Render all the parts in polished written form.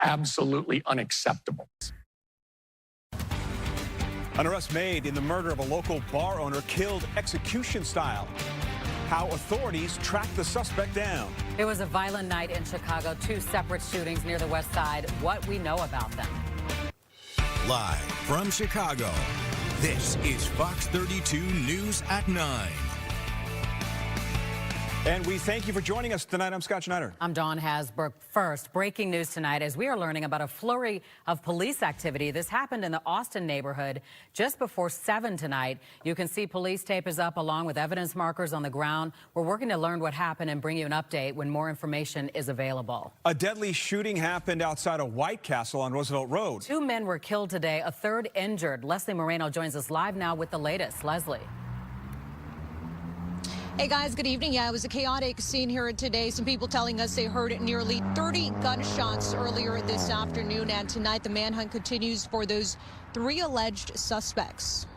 absolutely unacceptable. An arrest made in the murder of a local bar owner killed execution style. How authorities tracked the suspect down. It was a violent night in Chicago. 2 separate shootings near the west side. What we know about them. Live from Chicago, this is Fox 32 News at 9. And we thank you for joining us tonight. I'm Scott Schneider. I'm Dawn Hasbrook. First, breaking news tonight as we are learning about a flurry of police activity. This happened in the Austin neighborhood just before 7 tonight. You can see police tape is up along with evidence markers on the ground. We're working to learn what happened and bring you an update when more information is available. A deadly shooting happened outside of White Castle on Roosevelt Road. 2 men were killed today, a third injured. Leslie Moreno joins us live now with the latest. Leslie. Hey guys, good evening. Yeah, it was a chaotic scene here today. Some people telling us they heard nearly 30 gunshots earlier this afternoon, and tonight the manhunt continues for those 3 alleged suspects.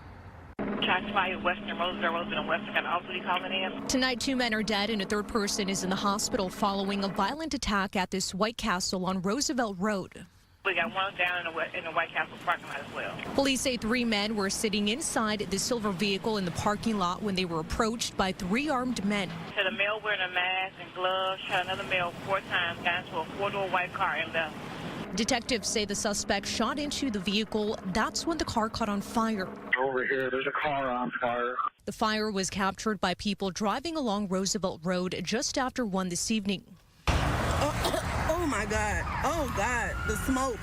Shots fired Western Roosevelt and Western got also calling in. Tonight, 2 men are dead and a third person is in the hospital following a violent attack at this White Castle on Roosevelt Road. We got one down in the White Castle parking lot as well. Police say 3 men were sitting inside the silver vehicle in the parking lot when they were approached by 3 armed men. Had a male wearing a mask and gloves, shot another male 4 times, got into a 4-door white car and left. Detectives say the suspect shot into the vehicle. That's when the car caught on fire. Over here, there's a car on fire. The fire was captured by people driving along Roosevelt Road just after 1 this evening. Oh my God. Oh God, the smoke.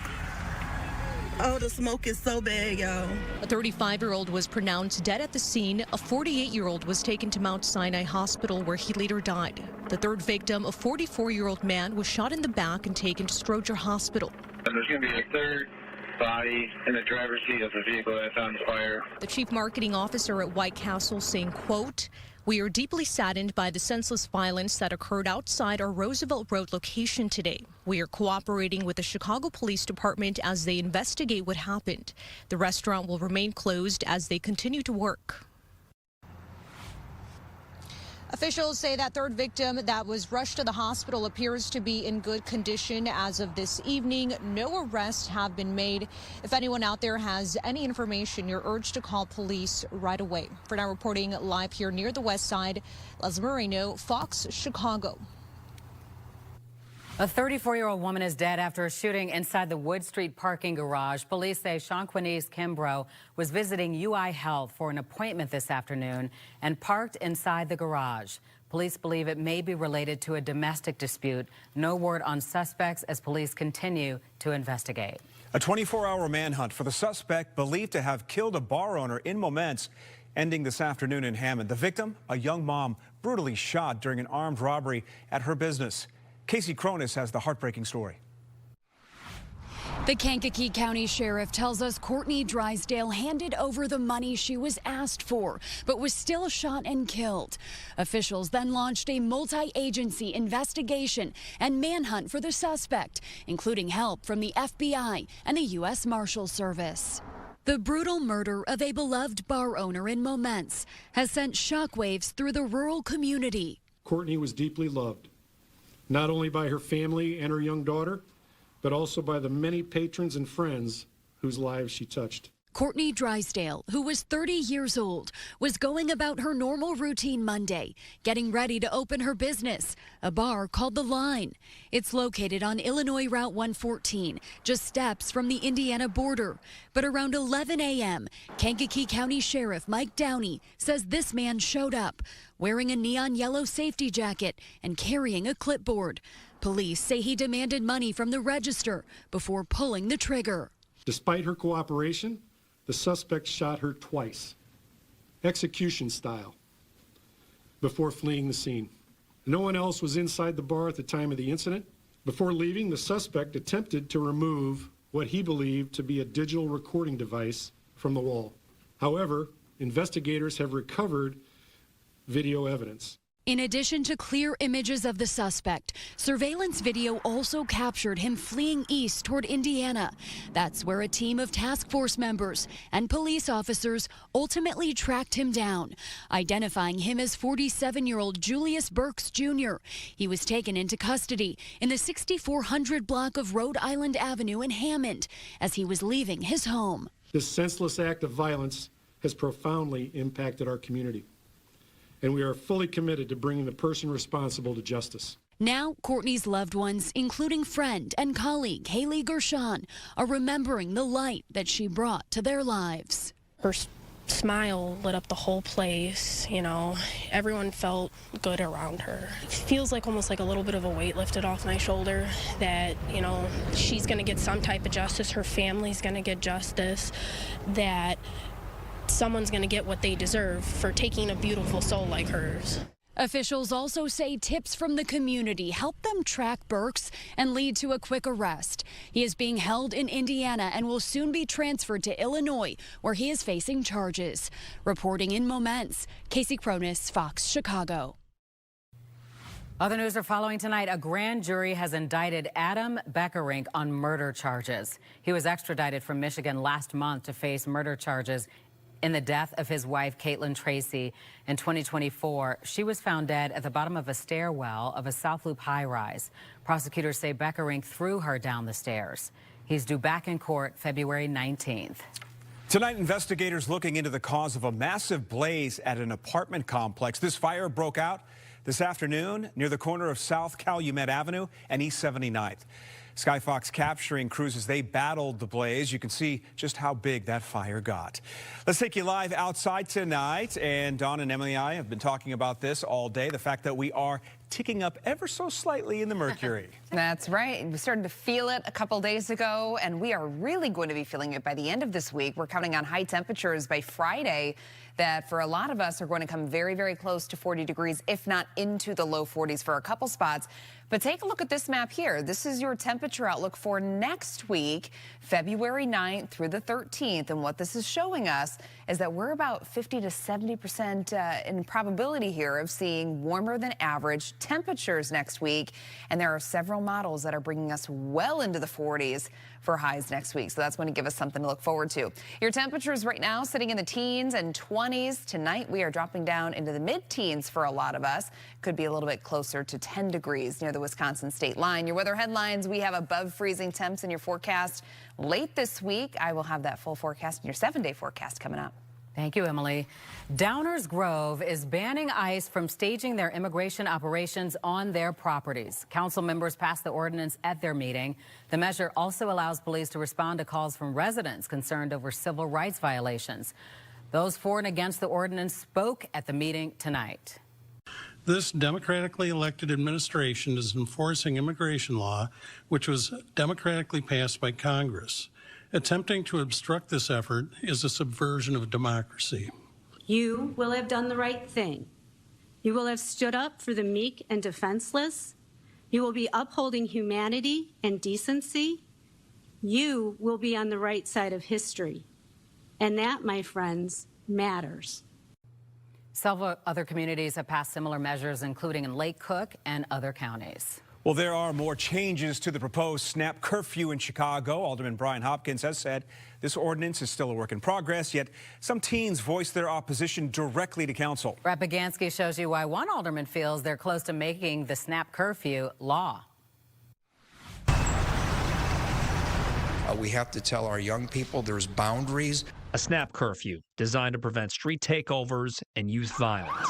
Oh, the smoke is so bad, y'all. A 35-year-old was pronounced dead at the scene. A 48-year-old was taken to Mount Sinai Hospital where he later died. The third victim, a 44-year-old man, was shot in the back and taken to Stroger Hospital. And there's going to be a third body in the driver's seat of the vehicle that's on fire. The chief marketing officer at White Castle saying, quote, "We are deeply saddened by the senseless violence that occurred outside our Roosevelt Road location today. We are cooperating with the Chicago Police Department as they investigate what happened. The restaurant will remain closed as they continue to work." Officials say that third victim that was rushed to the hospital appears to be in good condition as of this evening. No arrests have been made. If anyone out there has any information, you're urged to call police right away. For now, reporting live here near the west side, Leslie Moreno, Fox Chicago. A 34-year-old woman is dead after a shooting inside the Wood Street parking garage. Police say Shawnquinise Kimbrough was visiting UI Health for an appointment this afternoon and parked inside the garage. Police believe it may be related to a domestic dispute. No word on suspects as police continue to investigate. A 24-hour manhunt for the suspect believed to have killed a bar owner in Moments, ending this afternoon in Hammond. The victim, a young mom, brutally shot during an armed robbery at her business. Casey Cronus has the heartbreaking story. The Kankakee County Sheriff tells us Courtney Drysdale handed over the money she was asked for, but was still shot and killed. Officials then launched a multi-agency investigation and manhunt for the suspect, including help from the FBI and the U.S. Marshal Service. The brutal murder of a beloved bar owner in Moments has sent shockwaves through the rural community. Courtney was deeply loved, not only by her family and her young daughter, but also by the many patrons and friends whose lives she touched. Courtney Drysdale, who was 30 years old, was going about her normal routine Monday, getting ready to open her business, a bar called The Line. It's located on Illinois Route 114, just steps from the Indiana border. But around 11 a.m., Kankakee County Sheriff Mike Downey says this man showed up, wearing a neon yellow safety jacket and carrying a clipboard. Police say he demanded money from the register before pulling the trigger. Despite her cooperation, the suspect shot her twice, execution style, before fleeing the scene. No one else was inside the bar at the time of the incident. Before leaving, the suspect attempted to remove what he believed to be a digital recording device from the wall. However, investigators have recovered video evidence. In addition to clear images of the suspect, surveillance video also captured him fleeing east toward Indiana. That's where a team of task force members and police officers ultimately tracked him down, identifying him as 47-year-old Julius Burks Jr. He was taken into custody in the 6400 block of Rhode Island Avenue in Hammond as he was leaving his home. This senseless act of violence has profoundly impacted our community, and we are fully committed to bringing the person responsible to justice. Now, Courtney's loved ones, including friend and colleague Haley Gershon, are remembering the light that she brought to their lives. Her smile lit up the whole place, you know. Everyone felt good around her. It feels like almost like a little bit of a weight lifted off my shoulder that, you know, she's going to get some type of justice, her family's going to get justice, that someone's going to get what they deserve for taking a beautiful soul like hers. Officials also say tips from the community help them track Burks and lead to a quick arrest. He is being held in Indiana and will soon be transferred to Illinois, where he is facing charges. Reporting in Moments, Casey Cronus, Fox Chicago. Other news are following tonight. A grand jury has indicted Adam Beckerink on murder charges. He was extradited from Michigan last month to face murder charges in the death of his wife, Caitlin Tracy, in 2024. She was found dead at the bottom of a stairwell of a South Loop high-rise. Prosecutors say Beckerink threw her down the stairs. He's due back in court February 19th. Tonight, investigators looking into the cause of a massive blaze at an apartment complex. This fire broke out this afternoon near the corner of South Calumet Avenue and East 79th. Sky Fox capturing crews as they battled the blaze. You can see just how big that fire got. Let's take you live outside tonight. And Dawn and Emily and I have been talking about this all day, the fact that we are ticking up ever so slightly in the mercury. That's right. We started to feel it a couple days ago, and we are really going to be feeling it by the end of this week. We're counting on high temperatures by Friday that for a lot of us are going to come very, very close to 40 degrees, if not into the low 40s for a couple spots. But take a look at this map here. This is your temperature outlook for next week, February 9th through the 13th. And what this is showing us is that we're about 50 to 70% in probability here of seeing warmer than average temperatures next week. And there are several models that are bringing us well into the 40s for highs next week. So that's going to give us something to look forward to. Your temperatures right now sitting in the teens and 20s. Tonight we are dropping down into the mid-teens for a lot of us. Could be a little bit closer to 10 degrees near the Wisconsin state line. Your weather headlines, we have above freezing temps in your forecast late this week. I will have that full forecast in your 7-day forecast coming up. Thank you, Emily. Downers Grove is banning ICE from staging their immigration operations on their properties. Council members passed the ordinance at their meeting. The measure also allows police to respond to calls from residents concerned over civil rights violations. Those for and against the ordinance spoke at the meeting tonight. This democratically elected administration is enforcing immigration law, which was democratically passed by Congress. Attempting to obstruct this effort is a subversion of democracy. You will have done the right thing. You will have stood up for the meek and defenseless. You will be upholding humanity and decency. You will be on the right side of history. And that, my friends, matters. Several other communities have passed similar measures, including in Lake Cook and other counties. Well, there are more changes to the proposed SNAP curfew in Chicago. Alderman Brian Hopkins has said this ordinance is still a work in progress, yet some teens voiced their opposition directly to council. Brett Bagansky shows you why one alderman feels they're close to making the SNAP curfew law. We have to tell our young people there's boundaries. A SNAP curfew designed to prevent street takeovers and youth violence.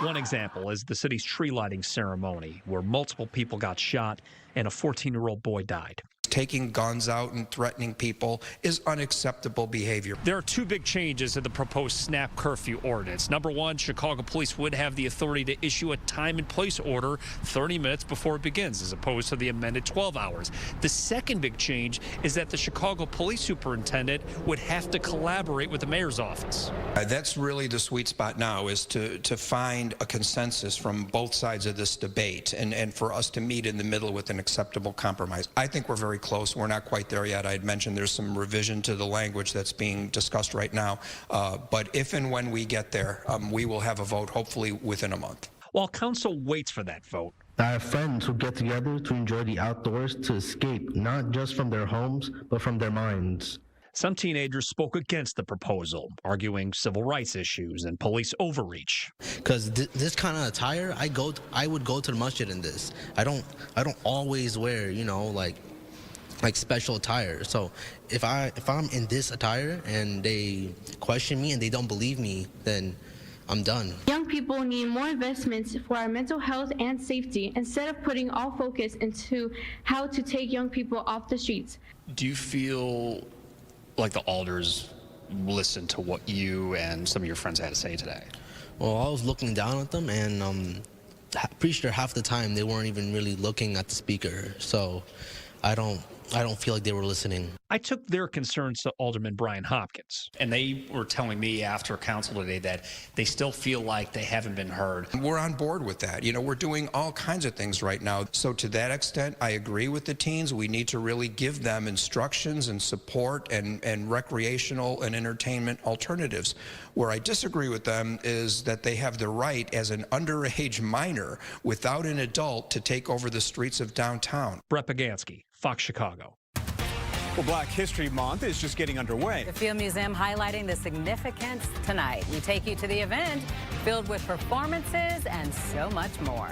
One example is the city's tree lighting ceremony, where multiple people got shot and a 14-year-old boy died. Taking guns out and threatening people is unacceptable behavior. There are two big changes to the proposed SNAP curfew ordinance. Number one, Chicago police would have the authority to issue a time and place order 30 minutes before it begins, as opposed to the amended 12 hours. The second big change is that the Chicago police superintendent would have to collaborate with the mayor's office. That's really the sweet spot now, is to find a consensus from both sides of this debate and for us to meet in the middle with an acceptable compromise. I think we're very very close. We're not quite there yet. I had mentioned there's some revision to the language that's being discussed right now. But if and when we get there, we will have a vote hopefully within a month. While council waits for that vote, I have friends who get together to enjoy the outdoors, to escape not just from their homes, but from their minds. some teenagers spoke against the proposal, arguing civil rights issues and police overreach. Because this kind of attire, I would go to the masjid in this. I don't always wear, like special attire. So if I'm in this attire and they question me and they don't believe me, then I'm done. Young people need more investments for our mental health and safety instead of putting all focus into how to take young people off the streets. Do you feel like the alders listened to what you and some of your friends had to say today? Well, I was looking down at them, and pretty sure half the time they weren't even really looking at the speaker. So I don't feel like they were listening. I took their concerns to Alderman Brian Hopkins, and they were telling me after council today that they still feel like they haven't been heard. We're on board with that. We're doing all kinds of things right now. So to that extent, I agree with the teens. We need to really give them instructions and support and recreational and entertainment alternatives. Where I disagree with them is that they have the right as an underage minor without an adult to take over the streets of downtown. Brett Pagansky, Fox Chicago. Well, Black History Month is just getting underway. The Field Museum highlighting the significance tonight. We take you to the event filled with performances and so much more.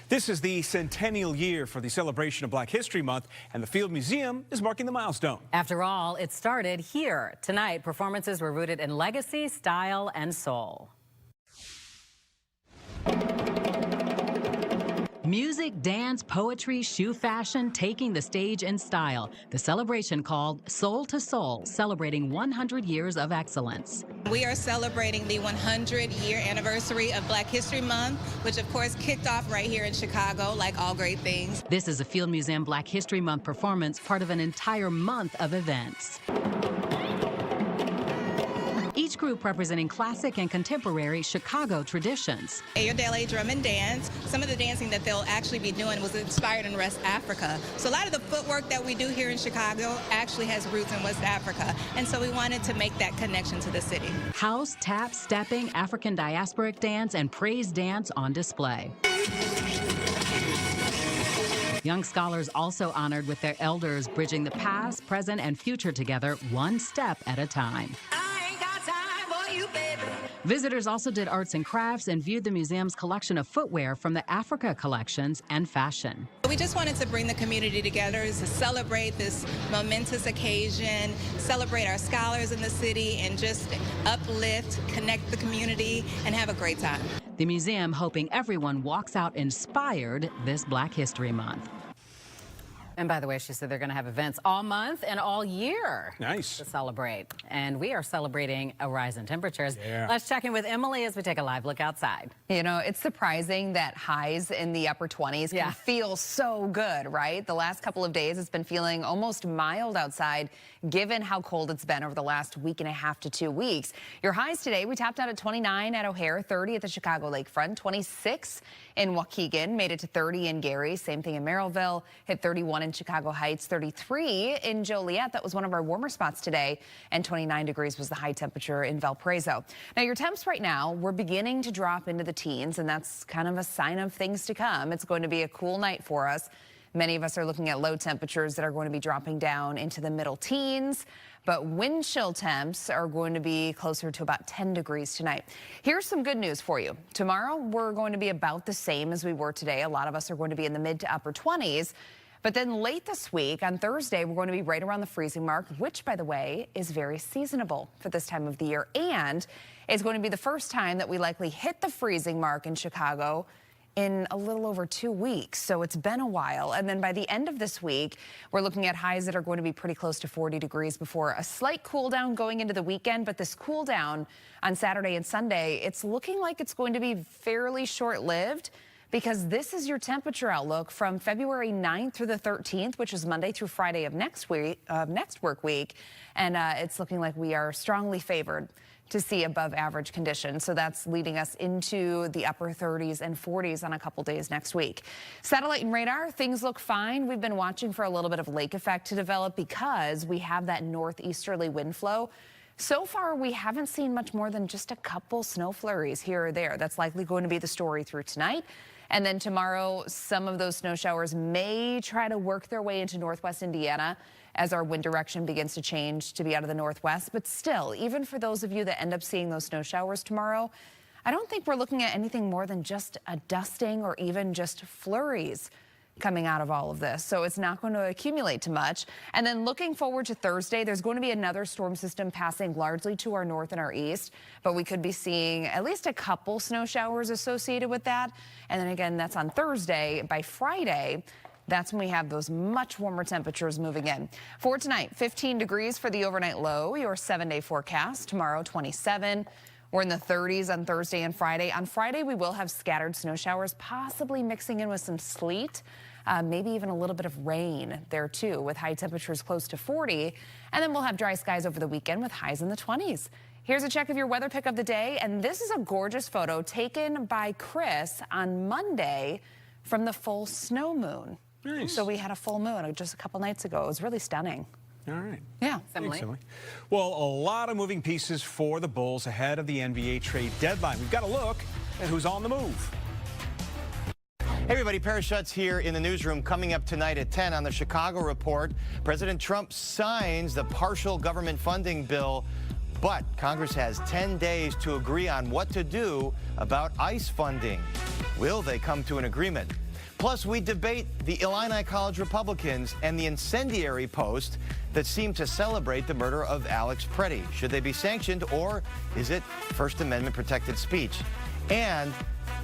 This is the centennial year for the celebration of Black History Month, and the Field Museum is marking the milestone. After all, it started here. Tonight, performances were rooted in legacy, style, and soul. Music, dance, poetry, shoe fashion, taking the stage in style. The celebration called Soul to Soul, celebrating 100 years of excellence. We are celebrating the 100-year anniversary of Black History Month, which of course kicked off right here in Chicago, like all great things. This is a Field Museum Black History Month performance, part of an entire month of events. each group representing classic and contemporary Chicago traditions. Ayodele drum and dance. Some of the dancing that they'll actually be doing was inspired in West Africa. So a lot of the footwork that we do here in Chicago actually has roots in West Africa. And so we wanted to make that connection to the city. House, tap, stepping, African diasporic dance, and praise dance on display. Young scholars also honored with their elders, bridging the past, present, and future together one step at a time. Visitors also did arts and crafts and viewed the museum's collection of footwear from the Africa collections and fashion. We just wanted to bring the community together to celebrate this momentous occasion, celebrate our scholars in the city, and just uplift, connect the community, and have a great time. The museum hoping everyone walks out inspired this Black History Month. And by the way, she said they're going to have events all month and all year. Nice. To celebrate. And we are celebrating a rise in temperatures. Yeah. Let's check in with Emily as we take a live look outside. You know, it's surprising that highs in the upper 20s can feel so good, right? The last couple of days it's been feeling almost mild outside, given how cold it's been over the last week and a half to 2 weeks. Your highs today, we topped out at 29 at O'Hare, 30 at the Chicago Lakefront, 26 in Waukegan, made it to 30 in Gary, same thing in Merrillville, hit 31 in Chicago Heights, 33 in Joliet. That was one of our warmer spots today, and 29 degrees was the high temperature in Valparaiso. Now, your temps right now, we're beginning to drop into the teens, and that's kind of a sign of things to come. It's going to be a cool night for us. Many of us are looking at low temperatures that are going to be dropping down into the middle teens, but wind chill temps are going to be closer to about 10 degrees tonight. Here's some good news for you. Tomorrow, we're going to be about the same as we were today. A lot of us are going to be in the mid to upper 20s. But then late this week, on Thursday, we're going to be right around the freezing mark, which, by the way, is very seasonable for this time of the year. And it's going to be the first time that we likely hit the freezing mark in Chicago in a little over 2 weeks. So it's been a while. And then by the end of this week, we're looking at highs that are going to be pretty close to 40 degrees before a slight cool down going into the weekend. But this cool down on Saturday and Sunday, it's looking like it's going to be fairly short-lived, because this is your temperature outlook from February 9th through the 13th, which is Monday through Friday of next work week. And it's looking like we are strongly favored to see above average conditions. So that's leading us into the upper 30s and 40s on a couple days next week. Satellite and radar, things look fine. We've been watching for a little bit of lake effect to develop because we have that northeasterly wind flow. So far, we haven't seen much more than just a couple snow flurries here or there. That's likely going to be the story through tonight. And then tomorrow, some of those snow showers may try to work their way into northwest Indiana as our wind direction begins to change to be out of the northwest. But still, even for those of you that end up seeing those snow showers tomorrow, I don't think we're looking at anything more than just a dusting or even just flurries coming out of all of this. So it's not going to accumulate too much. And then looking forward to Thursday, there's going to be another storm system passing largely to our north and our east, but we could be seeing at least a couple snow showers associated with that. And then again, that's on Thursday. By Friday, that's when we have those much warmer temperatures moving in. For tonight, 15 degrees for the overnight low, your 7-day forecast. Tomorrow, 27. We're in the 30s on Thursday and Friday. On Friday, we will have scattered snow showers, possibly mixing in with some sleet, maybe even a little bit of rain there too, with high temperatures close to 40. And then we'll have dry skies over the weekend with highs in the 20s. Here's a check of your weather pick of the day. And this is a gorgeous photo taken by Chris on Monday from the full snow moon. Nice. So we had a full moon just a couple nights ago. It was really stunning. All right. Yeah. Thanks, Emily. Well, a lot of moving pieces for the Bulls ahead of the NBA trade deadline. We've got a look at who's on the move. Hey everybody, Paris Schutz here in the newsroom. Coming up tonight at 10 on the Chicago Report, President Trump signs the partial government funding bill, but Congress has 10 days to agree on what to do about ICE funding. Will they come to an agreement? Plus, we debate the Illini College Republicans and the incendiary post that seemed to celebrate the murder of Alex Preddy. Should they be sanctioned, or is it First Amendment protected speech? And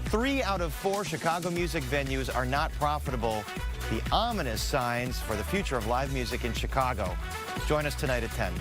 3 out of 4 Chicago music venues are not profitable. The ominous signs for the future of live music in Chicago. Join us tonight at 10.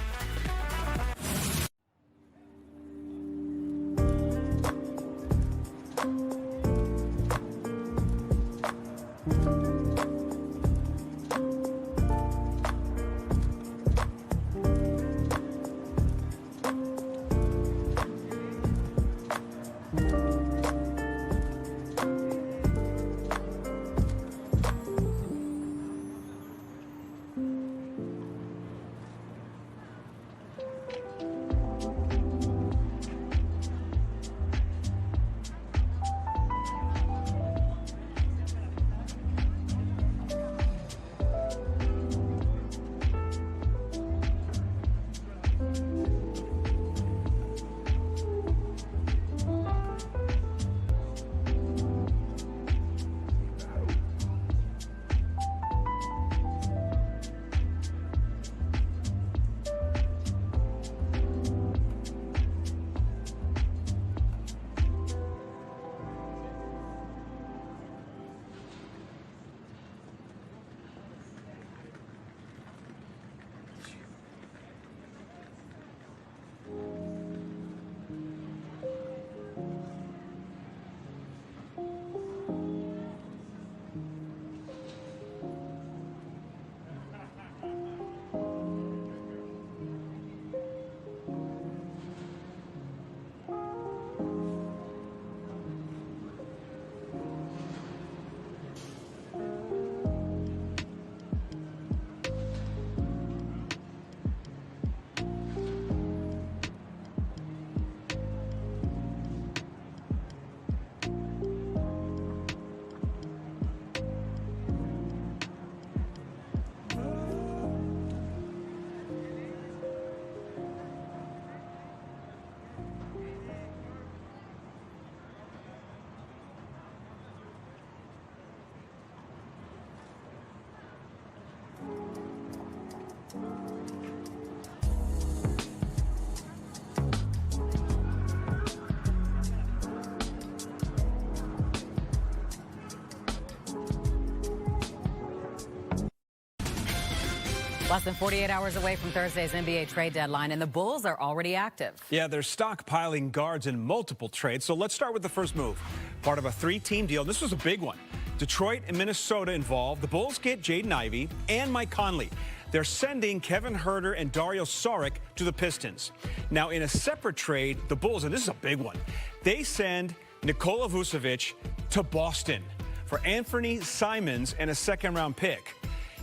Less than 48 hours away from Thursday's NBA trade deadline, and the Bulls are already active. Yeah, they're stockpiling guards in multiple trades. So let's start with the first move. Part of a three-team deal. This was a big one. Detroit and Minnesota involved. The Bulls get Jaden Ivey and Mike Conley. They're sending Kevin Huerter and Dario Saric to the Pistons. Now, in a separate trade, the Bulls, and this is a big one, they send Nikola Vucevic to Boston for Anthony Simons and a second-round pick.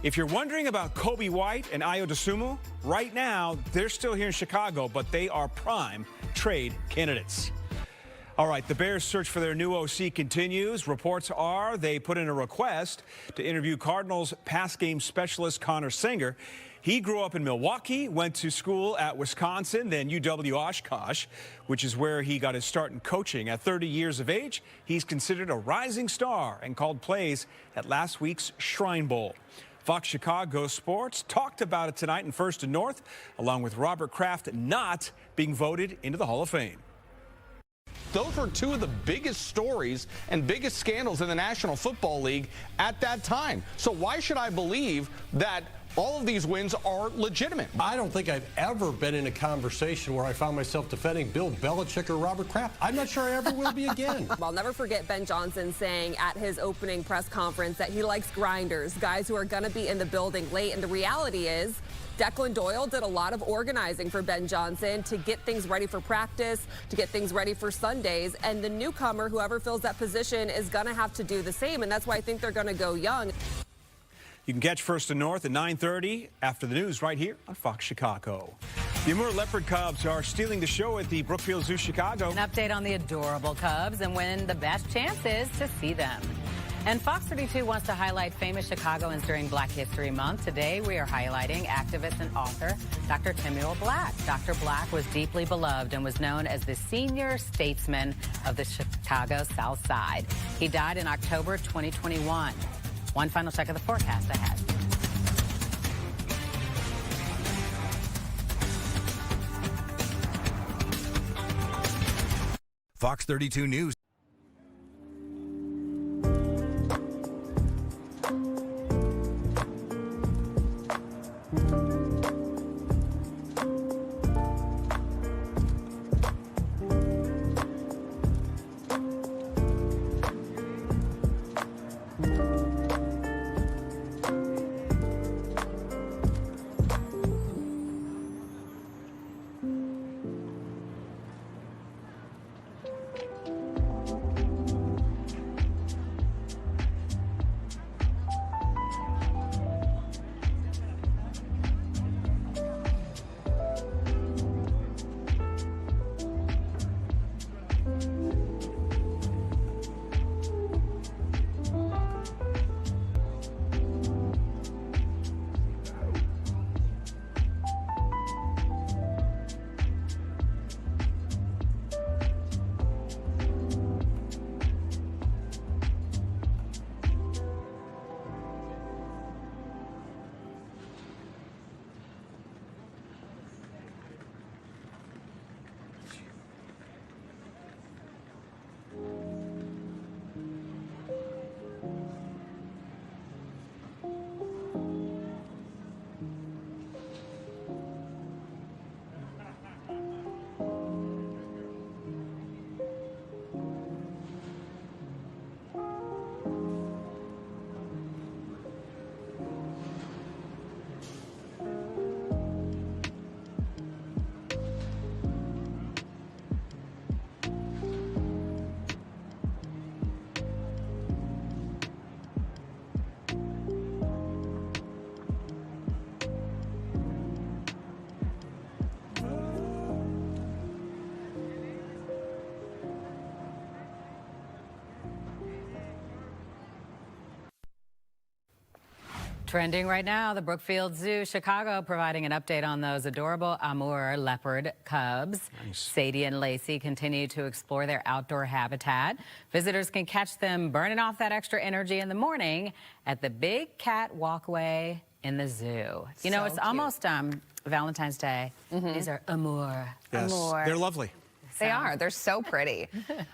If you're wondering about Kobe White and Ayo Dosunmu, right now, they're still here in Chicago, but they are prime trade candidates. All right, the Bears' search for their new OC continues. Reports are they put in a request to interview Cardinals pass game specialist Connor Singer. He grew up in Milwaukee, went to school at Wisconsin, then UW Oshkosh, which is where he got his start in coaching. At 30 years of age, he's considered a rising star and called plays at last week's Shrine Bowl. Fox Chicago Sports talked about it tonight in First and North, along with Robert Kraft not being voted into the Hall of Fame. Those were two of the biggest stories and biggest scandals in the National Football League at that time. So why should I believe that all of these wins are legitimate? I don't think I've ever been in a conversation where I found myself defending Bill Belichick or Robert Kraft. I'm not sure I ever will be again. I'll never forget Ben Johnson saying at his opening press conference that he likes grinders, guys who are going to be in the building late. And the reality is, Declan Doyle did a lot of organizing for Ben Johnson to get things ready for practice, to get things ready for Sundays. And the newcomer, whoever fills that position, is going to have to do the same. And that's why I think they're going to go young. You can catch First and North at 9:30 after the news right here on Fox Chicago. The Amur Leopard Cubs are stealing the show at the Brookfield Zoo Chicago. An update on the adorable Cubs and when the best chance is to see them. And Fox 32 wants to highlight famous Chicagoans during Black History Month. Today, we are highlighting activist and author Dr. Timuel Black. Dr. Black was deeply beloved and was known as the senior statesman of the Chicago South Side. He died in October 2021. One final check of the forecast ahead. Fox 32 News. Trending right now, the Brookfield Zoo Chicago providing an update on those adorable Amur leopard cubs. Nice. Sadie and Lacey continue to explore their outdoor habitat. Visitors can catch them burning off that extra energy in the morning at the Big Cat Walkway in the zoo. You know, it's cute. Almost Valentine's Day. These are Amur. Yes, Amur. they're lovely. They are. They're so pretty.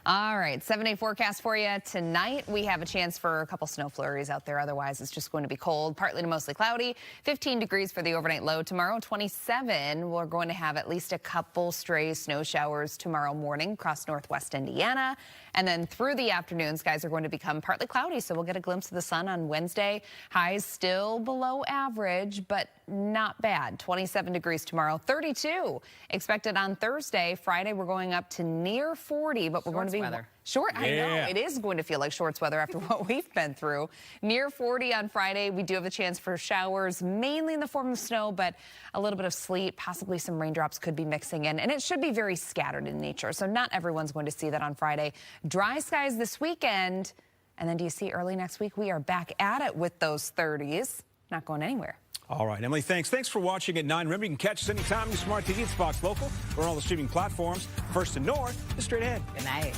All right, 7-day forecast for you tonight. We have a chance for a couple snow flurries out there. Otherwise, it's just going to be cold, partly to mostly cloudy. 15 degrees for the overnight low tomorrow. 27. We're going to have at least a couple stray snow showers tomorrow morning across northwest Indiana. And then through the afternoon, skies are going to become partly cloudy, so we'll get a glimpse of the sun on Wednesday. Highs still below average, but not bad. 27 degrees tomorrow, 32 expected on Thursday. Friday, we're going up to near 40, but we're going to be short. I know it is going to feel like shorts weather after what we've been through. Near 40 on Friday. We do have a chance for showers, mainly in the form of snow, but a little bit of sleet, possibly some raindrops could be mixing in, and it should be very scattered in nature. So not everyone's going to see that on Friday. Dry skies this weekend, and then do you see early next week? We are back at it with those 30s. Not going anywhere. All right, Emily, thanks. Thanks for watching at 9. Remember, you can catch us anytime on your smart TV. It's Fox Local or on all the streaming platforms. First and North is straight ahead. Good night.